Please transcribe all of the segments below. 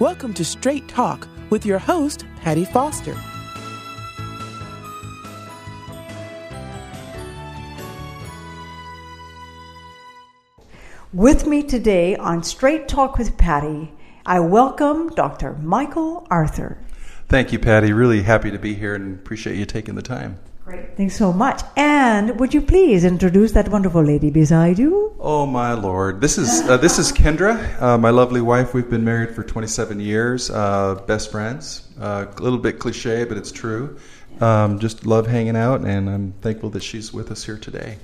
Welcome to Straight Talk with your host, Patty Foster. With me today on Straight Talk with Patty, I welcome Dr. Michael Arthur. Thank you, Patty. Really happy to be here and appreciate you taking the time. Great. Thanks so much. And would you please introduce that wonderful lady beside you? Oh, my Lord. This is Kindra, my lovely wife. We've been married for 27 years, best friends. A little bit cliche, but it's true. Just love hanging out, and I'm thankful that she's with us here today.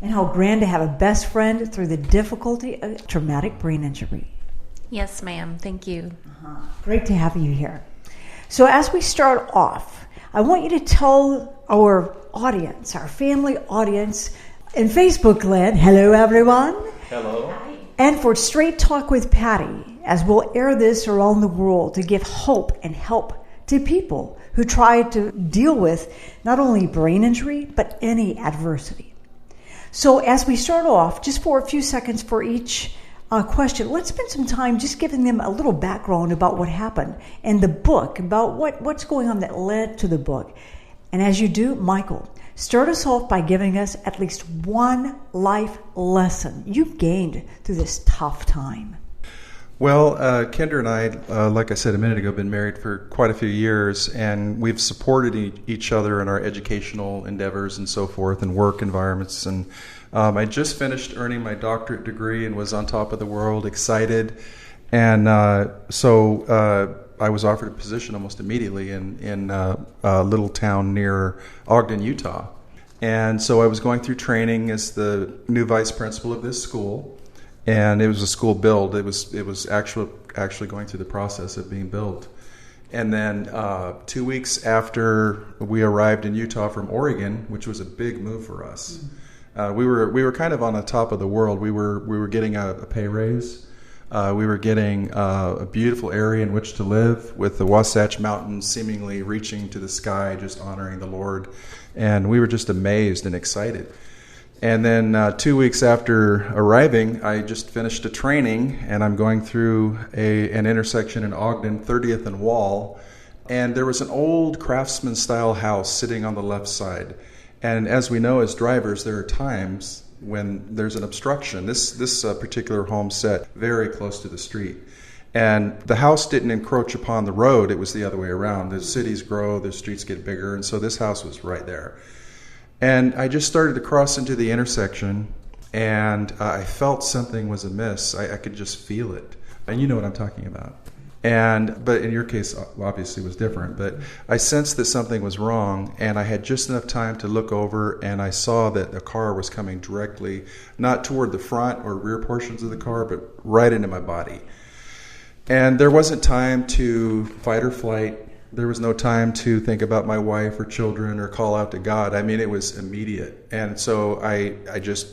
And how grand to have a best friend through the difficulty of traumatic brain injury. Yes, ma'am. Thank you. Great to have you here. So as we start off, I want you to tell our audience, our family audience in Facebook land, hello everyone. Hello. And for Straight Talk with Patty, as we'll air this around the world to give hope and help to people who try to deal with not only brain injury, but any adversity. So as we start off, just for a few seconds for each question, let's spend some time just giving them a little background about what happened and the book, about what's going on that led to the book. And as you do, Michael, start us off by giving us at least one life lesson you gained through this tough time. Well, Kindra and I, like I said a minute ago, have been married for quite a few years, and we've supported each other in our educational endeavors and so forth, and work environments. And I just finished earning my doctorate degree and was on top of the world, excited. And so I was offered a position almost immediately in a little town near Ogden, Utah. And so I was going through training as the new vice principal of this school. And it was a school build. It was actually going through the process of being built. And then 2 weeks after we arrived in Utah from Oregon, which was a big move for us, we were kind of on the top of the world. We were getting a pay raise. We were getting a beautiful area in which to live, with the Wasatch Mountains seemingly reaching to the sky, just honoring the Lord. And we were just amazed and excited. And then 2 weeks after arriving, I just finished a training, and I'm going through an intersection in Ogden, 30th and Wall, and there was an old craftsman-style house sitting on the left side. And as we know as drivers, there are times when there's an obstruction. This particular home set very close to the street. And the house didn't encroach upon the road. It was the other way around. The cities grow, the streets get bigger, and so this house was right there. And I just started to cross into the intersection, and I felt something was amiss. I could just feel it. And you know what I'm talking about. But in your case, obviously, it was different. But I sensed that something was wrong, and I had just enough time to look over, and I saw that the car was coming directly, not toward the front or rear portions of the car, but right into my body. And there wasn't time to fight or flight. There was no time to think about my wife or children or call out to God. I mean, it was immediate. And so I just,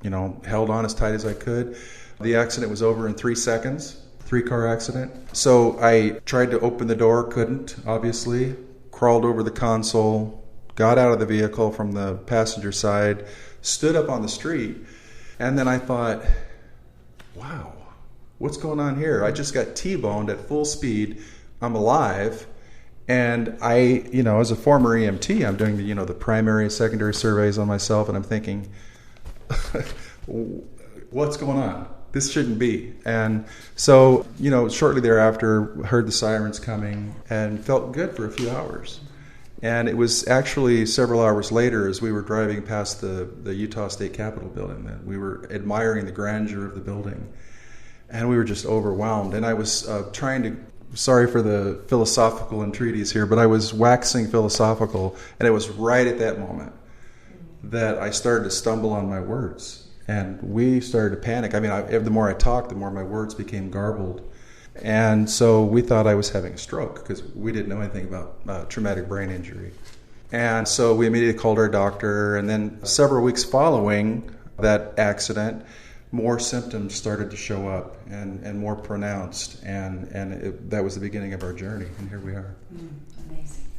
held on as tight as I could. The accident was over in 3 seconds, 3-car accident. So I tried to open the door, couldn't, obviously. Crawled over the console, got out of the vehicle from the passenger side, stood up on the street, and then I thought, wow, what's going on here? I just got T-boned at full speed. I'm alive. And I, as a former EMT, I'm doing the primary and secondary surveys on myself, and I'm thinking, what's going on? This shouldn't be. And so, shortly thereafter, heard the sirens coming and felt good for a few hours. And it was actually several hours later, as we were driving past the Utah State Capitol building, that we were admiring the grandeur of the building. And we were just overwhelmed. And I was sorry for the philosophical entreaties here, but I was waxing philosophical, and it was right at that moment that I started to stumble on my words, and we started to panic. I mean, the more I talked, the more my words became garbled, and so we thought I was having a stroke because we didn't know anything about traumatic brain injury. And so we immediately called our doctor, and then several weeks following that accident, more symptoms started to show up and more pronounced, and that was the beginning of our journey, and here we are.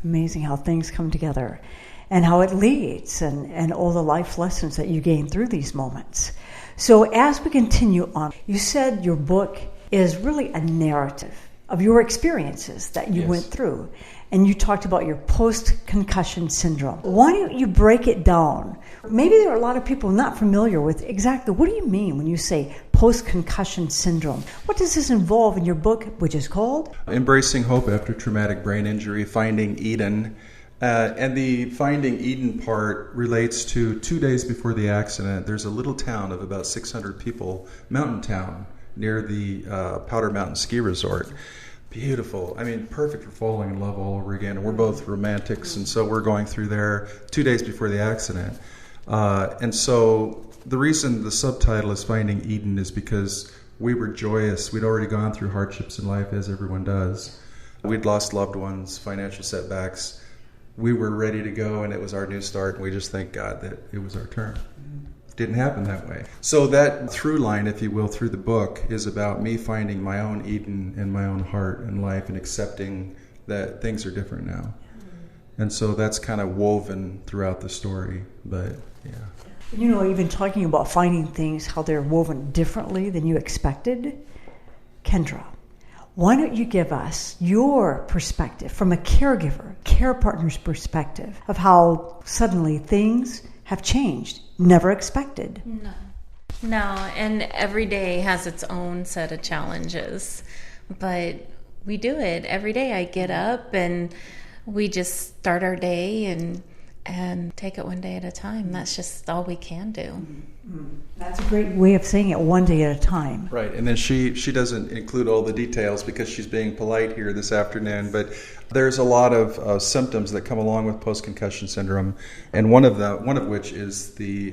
Amazing how things come together and how it leads and all the life lessons that you gain through these moments. So as we continue on, you said your book is really a narrative of your experiences that you went through. And you talked about your post-concussion syndrome. Why don't you break it down? Maybe there are a lot of people not familiar with exactly what do you mean when you say post-concussion syndrome? What does this involve in your book, which is called? Embracing Hope After Traumatic Brain Injury, Finding Eden. And the Finding Eden part relates to 2 days before the accident. There's a little town of about 600 people, mountain town, near the Powder Mountain Ski Resort. Beautiful. I mean, perfect for falling in love all over again. And we're both romantics, and so we're going through there 2 days before the accident. And so the reason the subtitle is Finding Eden is because we were joyous. We'd already gone through hardships in life, as everyone does. We'd lost loved ones, financial setbacks. We were ready to go, and it was our new start, and we just thank God that it was our turn. Didn't happen that way. So that through line, if you will, through the book is about me finding my own Eden in my own heart and life and accepting that things are different now. And so that's kind of woven throughout the story, but yeah. You know, even talking about finding things, how they're woven differently than you expected. Kindra, why don't you give us your perspective from a caregiver, care partner's perspective of how suddenly things have changed, never expected. No, and every day has its own set of challenges, but we do it. Every day I get up and we just start our day and take it one day at a time. That's just all we can do. That's a great way of saying it, one day at a time. Right, and then she doesn't include all the details because she's being polite here this afternoon, but there's a lot of symptoms that come along with post-concussion syndrome, and one of which is the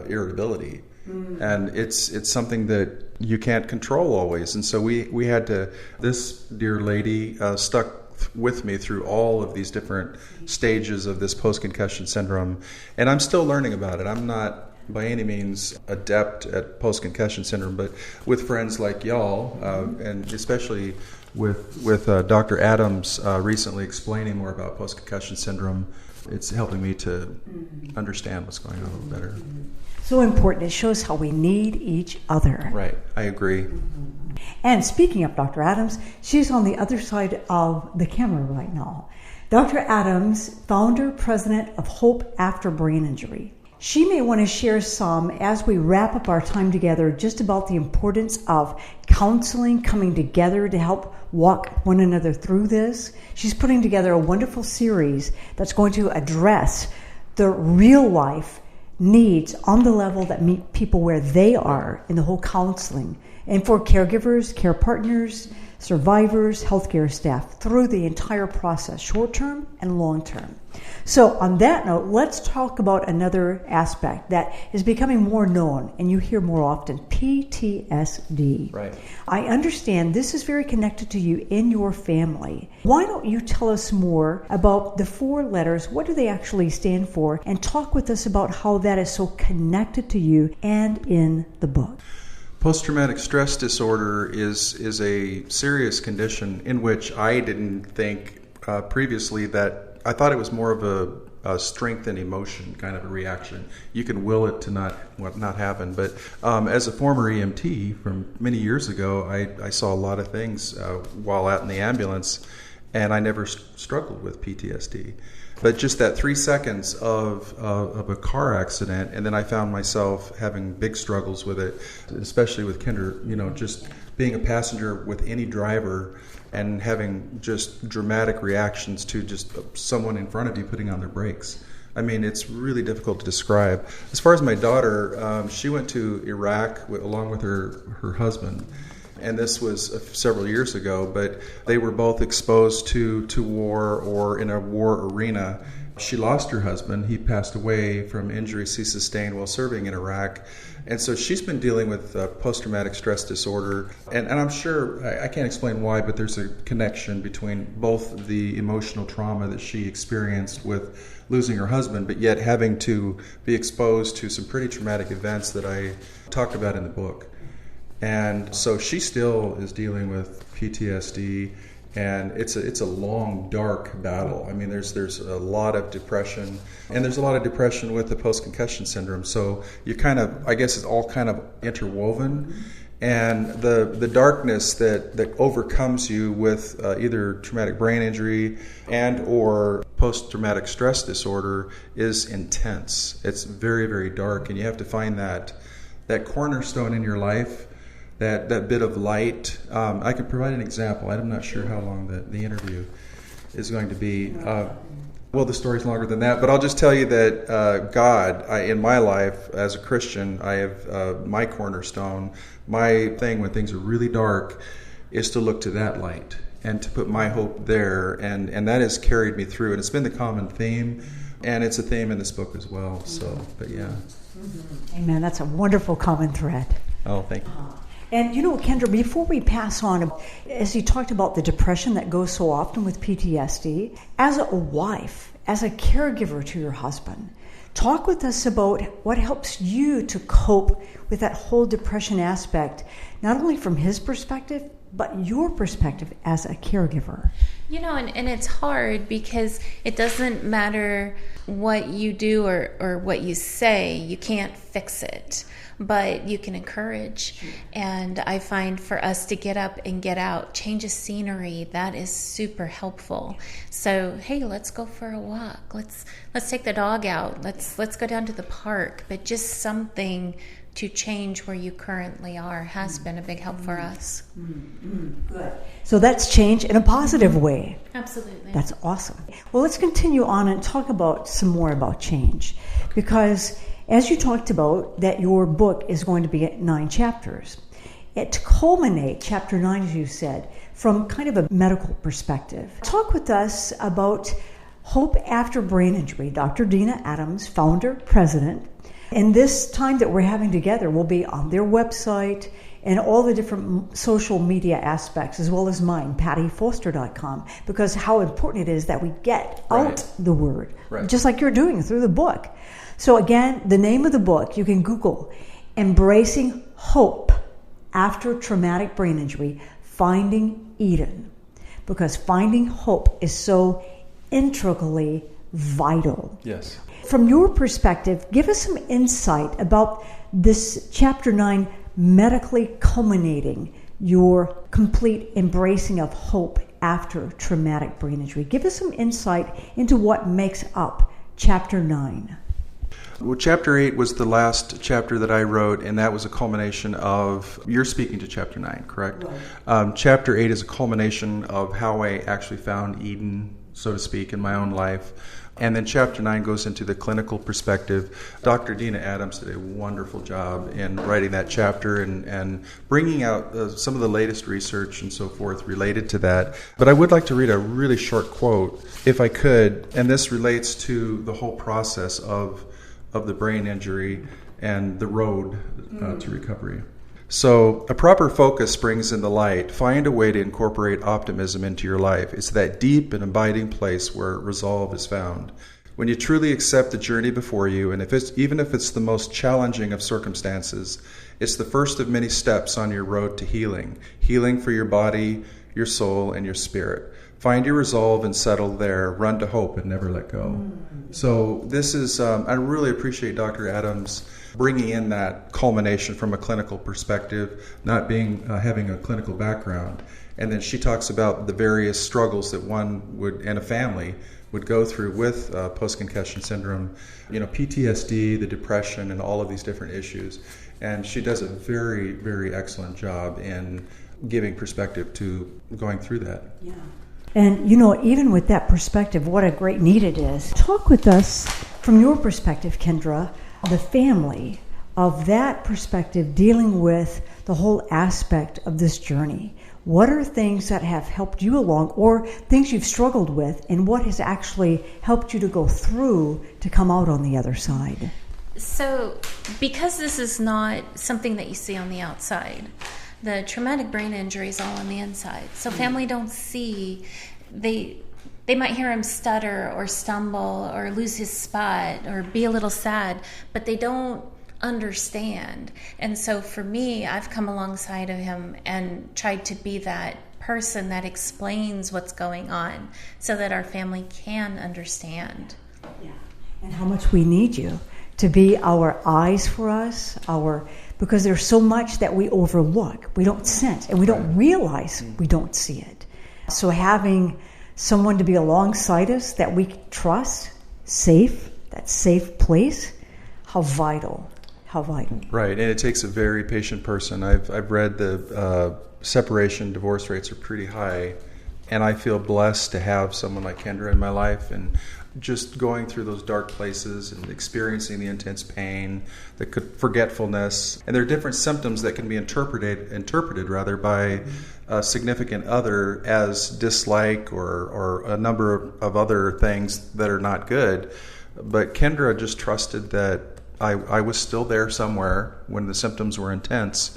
irritability. And it's something that you can't control always. And so we had to, this dear lady stuck with me through all of these different stages of this post-concussion syndrome, and I'm still learning about it. I'm not by any means adept at post-concussion syndrome, but with friends like y'all, and especially with Dr. Adams recently explaining more about post-concussion syndrome, it's helping me to understand what's going on a little better. So important. It shows how we need each other. Right, I agree. And speaking of Dr. Adams, she's on the other side of the camera right now. Dr. Adams, founder, president of Hope After Brain Injury. She may want to share some as we wrap up our time together just about the importance of counseling, coming together to help walk one another through this. She's putting together a wonderful series that's going to address the real life needs on the level that meet people where they are in the whole counseling. And for caregivers, care partners, survivors, healthcare staff through the entire process, short-term and long-term. So on that note, let's talk about another aspect that is becoming more known and you hear more often, PTSD. Right. I understand this is very connected to you in your family. Why don't you tell us more about the 4 letters, what do they actually stand for, and talk with us about how that is so connected to you and in the book. Post-traumatic stress disorder is a serious condition in which I didn't think previously that I thought it was more of a strength and emotion kind of a reaction. You can will it to not happen. But as a former EMT from many years ago, I saw a lot of things while out in the ambulance, and I never struggled with PTSD. But just that 3 seconds of a car accident, and then I found myself having big struggles with it, especially with Kindra, just being a passenger with any driver and having just dramatic reactions to just someone in front of you putting on their brakes. I mean, it's really difficult to describe. As far as my daughter, she went to Iraq along with her husband. And this was several years ago, but they were both exposed to war or in a war arena. She lost her husband. He passed away from injuries he sustained while serving in Iraq. And so she's been dealing with post-traumatic stress disorder. And I'm sure, I can't explain why, but there's a connection between both the emotional trauma that she experienced with losing her husband, but yet having to be exposed to some pretty traumatic events that I talked about in the book. And so she still is dealing with PTSD, and it's a long, dark battle. I mean, there's a lot of depression, and there's a lot of depression with the post-concussion syndrome. So you kind of, I guess it's all kind of interwoven. And the darkness that overcomes you with either traumatic brain injury and or post-traumatic stress disorder is intense. It's very, very dark, and you have to find that cornerstone in your life, that bit of light. I can provide an example. I'm not sure how long the interview is going to be. Well, the story's longer than that, but I'll just tell you that God, in my life as a Christian, I have my cornerstone. My thing when things are really dark is to look to that light and to put my hope there, and that has carried me through. And it's been the common theme, and it's a theme in this book as well. So, but yeah. Amen. That's a wonderful common thread. Oh, thank you. And you know, Kindra, before we pass on, as you talked about the depression that goes so often with PTSD, as a wife, as a caregiver to your husband, talk with us about what helps you to cope with that whole depression aspect, not only from his perspective, but your perspective as a caregiver. You know, and it's hard because it doesn't matter what you do or what you say, you can't fix it, but you can encourage. And I find for us to get up and get out, change of scenery, that is super helpful. So, hey, let's go for a walk. Let's take the dog out. Let's go down to the park. But just something to change where you currently are has been a big help for us. Good. So that's change in a positive way. Absolutely. That's awesome. Well, let's continue on and talk about some more about change. Because as you talked about, that your book is going to be 9 chapters. To culminate, chapter 9, as you said, from kind of a medical perspective. Talk with us about Hope After Brain Injury. Dr. Dina Adams, founder, president. And this time that we're having together will be on their website and all the different social media aspects, as well as mine, pattyfoster.com, because how important it is that we get out the word, just like you're doing through the book. So again, the name of the book, you can Google, Embracing Hope After Traumatic Brain Injury, Finding Eden, because finding hope is so integrally vital. Yes. From your perspective, give us some insight about this chapter 9 medically culminating your complete embracing of hope after traumatic brain injury. Give us some insight into what makes up chapter 9. Well, chapter 8 was the last chapter that I wrote, and that was a culmination of, you're speaking to chapter 9, correct? Right. Chapter 8 is a culmination of how I actually found Eden, so to speak, in my own life. And then chapter 9 goes into the clinical perspective. Dr. Dina Adams did a wonderful job in writing that chapter and bringing out some of the latest research and so forth related to that. But I would like to read a really short quote, if I could, and this relates to the whole process of the brain injury and the road to recovery. So, a proper focus brings in the light. Find a way to incorporate optimism into your life. It's that deep and abiding place where resolve is found. When you truly accept the journey before you, and even if it's the most challenging of circumstances, it's the first of many steps on your road to healing. Healing for your body, your soul, and your spirit. Find your resolve and settle there. Run to hope and never let go. So this is, I really appreciate Dr. Adams bringing in that culmination from a clinical perspective, not being having a clinical background. And then she talks about the various struggles that one would, and a family, would go through with post-concussion syndrome, PTSD, the depression, and all of these different issues. And she does a very, very excellent job in giving perspective to going through that. Yeah. And, even with that perspective, what a great need it is. Talk with us from your perspective, Kindra, the family of that perspective dealing with the whole aspect of this journey. What are things that have helped you along or things you've struggled with, and what has actually helped you to go through to come out on the other side? So, because this is not something that you see on the outside, the traumatic brain injury is all on the inside. So family don't see, they might hear him stutter or stumble or lose his spot or be a little sad, but they don't understand. And so for me, I've come alongside of him and tried to be that person that explains what's going on so that our family can understand. Yeah. And how much we need you to be our eyes for us, our because there's so much that we overlook, we don't sense, and we don't realize we don't see it. So having someone to be alongside us that we trust, safe, that safe place, how vital. Right, and it takes a very patient person. I've read the separation, divorce rates are pretty high, and I feel blessed to have someone like Kindra in my life, and just going through those dark places and experiencing the intense pain, the forgetfulness, and there are different symptoms that can be interpreted by a significant other as dislike or a number of other things that are not good. But Kindra just trusted that I was still there somewhere when the symptoms were intense,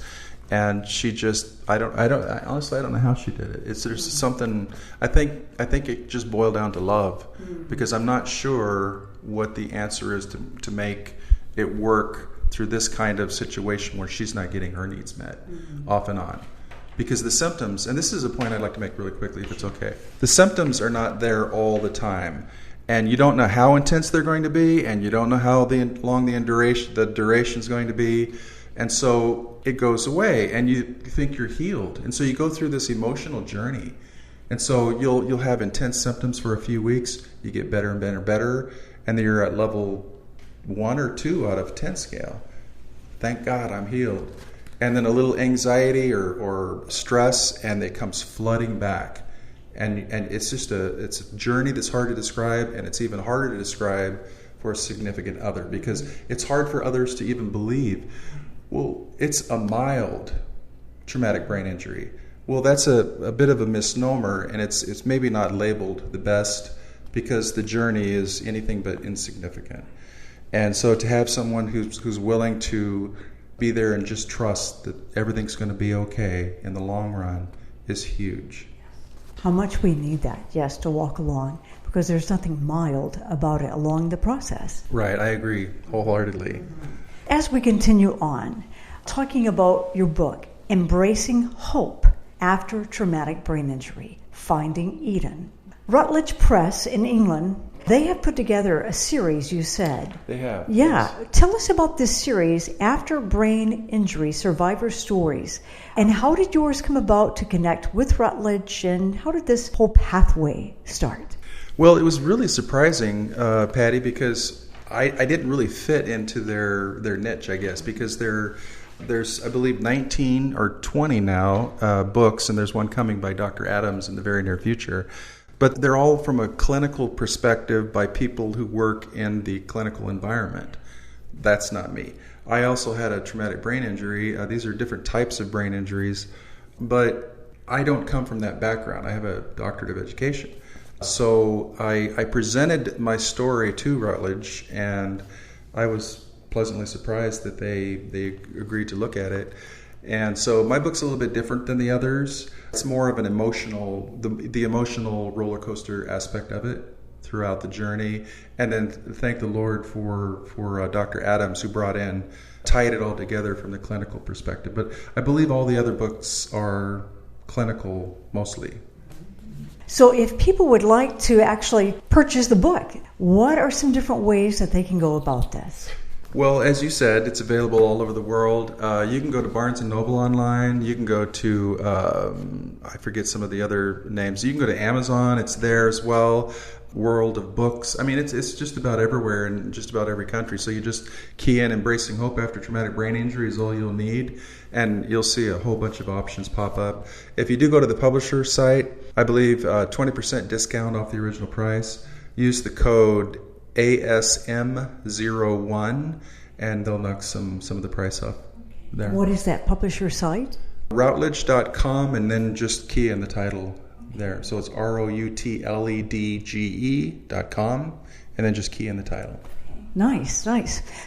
and she just honestly I don't know how she did it. There's something I think it just boiled down to love, because I'm not sure what the answer is to make it work through this kind of situation where she's not getting her needs met off and on. Because the symptoms, and this is a point I'd like to make really quickly if it's okay, the symptoms are not there all the time. And you don't know how intense they're going to be, and you don't know how long the duration is going to be. And so it goes away, and you think you're healed. And so you go through this emotional journey. And so you'll have intense symptoms for a few weeks. You get better and better and better. And then you're at level 1 or 2 out of 10 scale. Thank God I'm healed. And then a little anxiety or stress, and it comes flooding back. And it's just it's a journey that's hard to describe, and it's even harder to describe for a significant other, because it's hard for others to even believe, well, it's a mild traumatic brain injury. Well, that's a bit of a misnomer, and it's maybe not labeled the best, because the journey is anything but insignificant. And so to have someone who's willing to be there and just trust that everything's going to be okay in the long run is huge. How much we need that, yes, to walk along, because there's nothing mild about it along the process. Right, I agree wholeheartedly. As we continue on, talking about your book, Embracing Hope After Traumatic Brain Injury, Finding Eden. Routledge Press in England, they have put together a series, you said. They have. Yeah. Yes. Tell us about this series, After Brain Injury, Survivor Stories. And how did yours come about to connect with Routledge, and how did this whole pathway start? Well, it was really surprising, Patty, because I didn't really fit into their niche, I guess, because there's, I believe, 19 or 20 now books, and there's one coming by Dr. Adams in the very near future. But they're all from a clinical perspective by people who work in the clinical environment. That's not me. I also had a traumatic brain injury. These are different types of brain injuries, but I don't come from that background. I have a doctorate of education. So I presented my story to Routledge, and I was pleasantly surprised that they agreed to look at it. And so my book's a little bit different than the others. It's more of an emotional, the emotional roller coaster aspect of it throughout the journey. And then thank the Lord for Dr. Adams, who tied it all together from the clinical perspective. But I believe all the other books are clinical mostly. So if people would like to actually purchase the book, what are some different ways that they can go about this? Well, as you said, it's available all over the world. You can go to Barnes & Noble online. You can go to, I forget some of the other names. You can go to Amazon. It's there as well. World of Books. I mean, it's just about everywhere in just about every country. So you just key in Embracing Hope After Traumatic Brain Injury is all you'll need, and you'll see a whole bunch of options pop up. If you do go to the publisher site, I believe 20% discount off the original price. Use the code ASM01, and they'll knock some of the price off there. What is that publisher site? Routledge.com, and then just key in the title there. So it's ROUTLEDGE.com, and then just key in the title. Nice.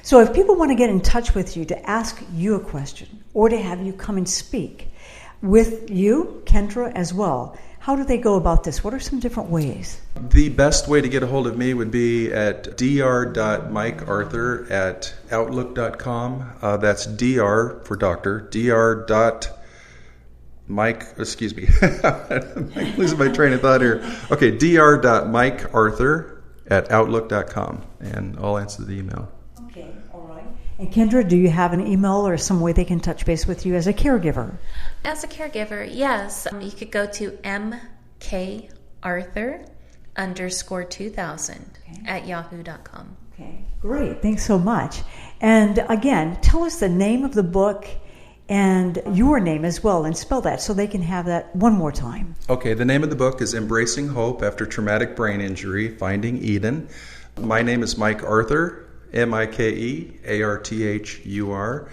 So if people want to get in touch with you to ask you a question, or to have you come and speak with you, Kindra, as well, how do they go about this? What are some different ways? The best way to get a hold of me would be at dr.mikearthur at outlook.com. That's dr for doctor, I'm losing my train of thought here. Okay, dr.mikearthur at outlook.com, and I'll answer the email. Okay, all right. And Kindra, do you have an email or some way they can touch base with you as a caregiver? As a caregiver, yes. You could go to mkarthur_2000 at yahoo.com. Okay, great. Thanks so much. And again, tell us the name of the book and your name as well, and spell that so they can have that one more time. Okay, the name of the book is Embracing Hope After Traumatic Brain Injury, Finding Eden. My name is Mike Arthur, Mikearthur,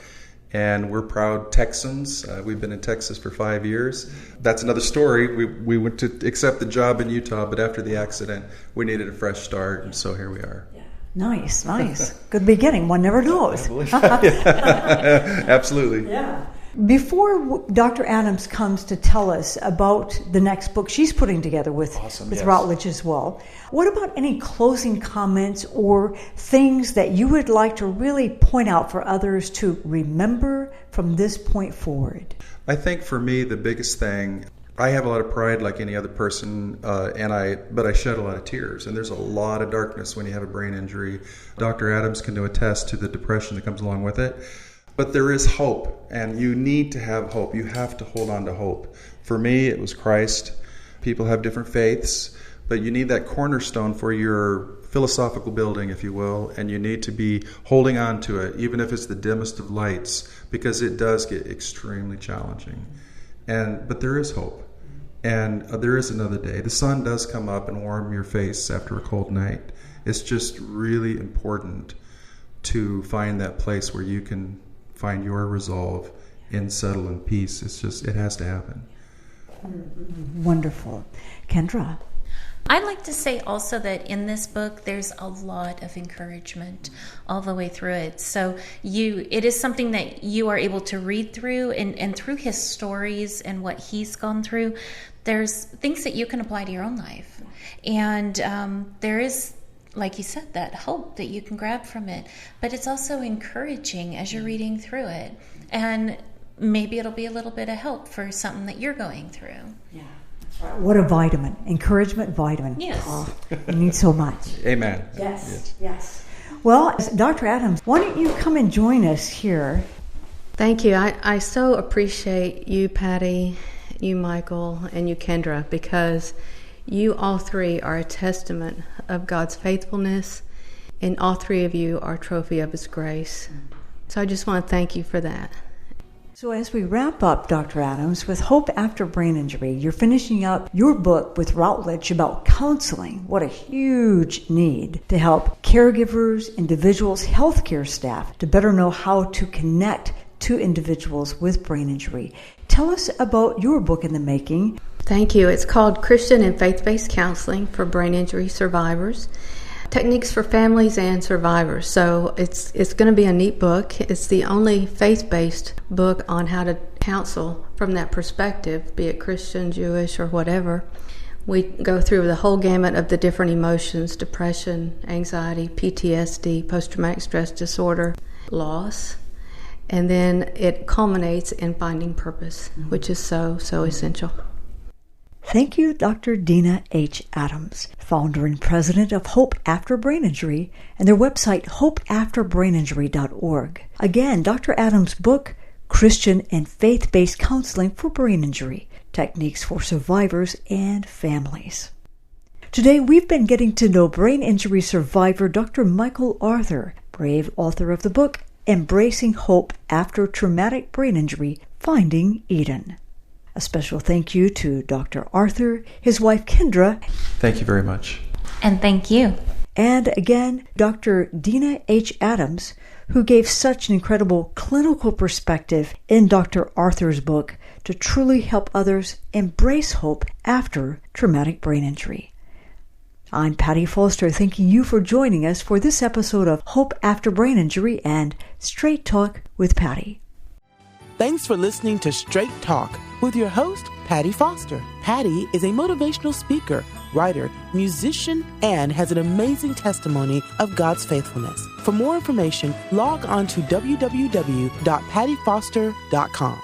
and we're proud Texans. We've been in Texas for 5 years. That's another story. We went to accept the job in Utah, but after the accident, we needed a fresh start, and so here we are. Yeah. Nice. Good beginning. One never knows. Absolutely. Yeah. Before Dr. Adams comes to tell us about the next book she's putting together with Routledge as well, what about any closing comments or things that you would like to really point out for others to remember from this point forward? I think for me, the biggest thing, I have a lot of pride like any other person, but I shed a lot of tears. And there's a lot of darkness when you have a brain injury. Dr. Adams can attest to the depression that comes along with it. But there is hope, and you need to have hope. You have to hold on to hope. For me, it was Christ. People have different faiths, but you need that cornerstone for your philosophical building, if you will, and you need to be holding on to it, even if it's the dimmest of lights, because it does get extremely challenging. But there is hope, and there is another day. The sun does come up and warm your face after a cold night. It's just really important to find that place where you can find your resolve in settle and peace. It has to happen. Wonderful. Kindra? I'd like to say also that in this book, there's a lot of encouragement all the way through it. So it is something that you are able to read through, and through his stories and what he's gone through, there's things that you can apply to your own life. And there is, like you said, that hope that you can grab from it. But it's also encouraging as you're reading through it. And maybe it'll be a little bit of help for something that you're going through. Yeah, that's right. What a vitamin. Encouragement vitamin. Yes. Oh, you need so much. Amen. Yes. Well, Dr. Adams, why don't you come and join us here? Thank you. I so appreciate you, Patty, you, Michael, and you, Kindra, because you all three are a testament of God's faithfulness, and all three of you are a trophy of His grace. So I just want to thank you for that. So as we wrap up, Dr. Adams, with Hope After Brain Injury, you're finishing up your book with Routledge about counseling. What a huge need to help caregivers, individuals, healthcare staff to better know how to connect to individuals with brain injury. Tell us about your book in the making. Thank you. It's called Christian and Faith-Based Counseling for Brain Injury Survivors. Techniques for Families and Survivors. So it's going to be a neat book. It's the only faith-based book on how to counsel from that perspective, be it Christian, Jewish, or whatever. We go through the whole gamut of the different emotions: depression, anxiety, PTSD, post-traumatic stress disorder, loss. And then it culminates in finding purpose, which is so essential. Thank you, Dr. Dina H. Adams, founder and president of Hope After Brain Injury, and their website, hopeafterbraininjury.org. Again, Dr. Adams' book, Christian and Faith-Based Counseling for Brain Injury, Techniques for Survivors and Families. Today, we've been getting to know brain injury survivor Dr. Michael Arthur, brave author of the book, Embracing Hope After Traumatic Brain Injury, Finding Eden. A special thank you to Dr. Arthur, his wife Kindra. Thank you very much. And thank you. And again, Dr. Dina H. Adams, who gave such an incredible clinical perspective in Dr. Arthur's book to truly help others embrace hope after traumatic brain injury. I'm Patty Foster, thanking you for joining us for this episode of Hope After Brain Injury and Straight Talk with Patty. Thanks for listening to Straight Talk with your host, Patty Foster. Patty is a motivational speaker, writer, musician, and has an amazing testimony of God's faithfulness. For more information, log on to www.pattyfoster.com.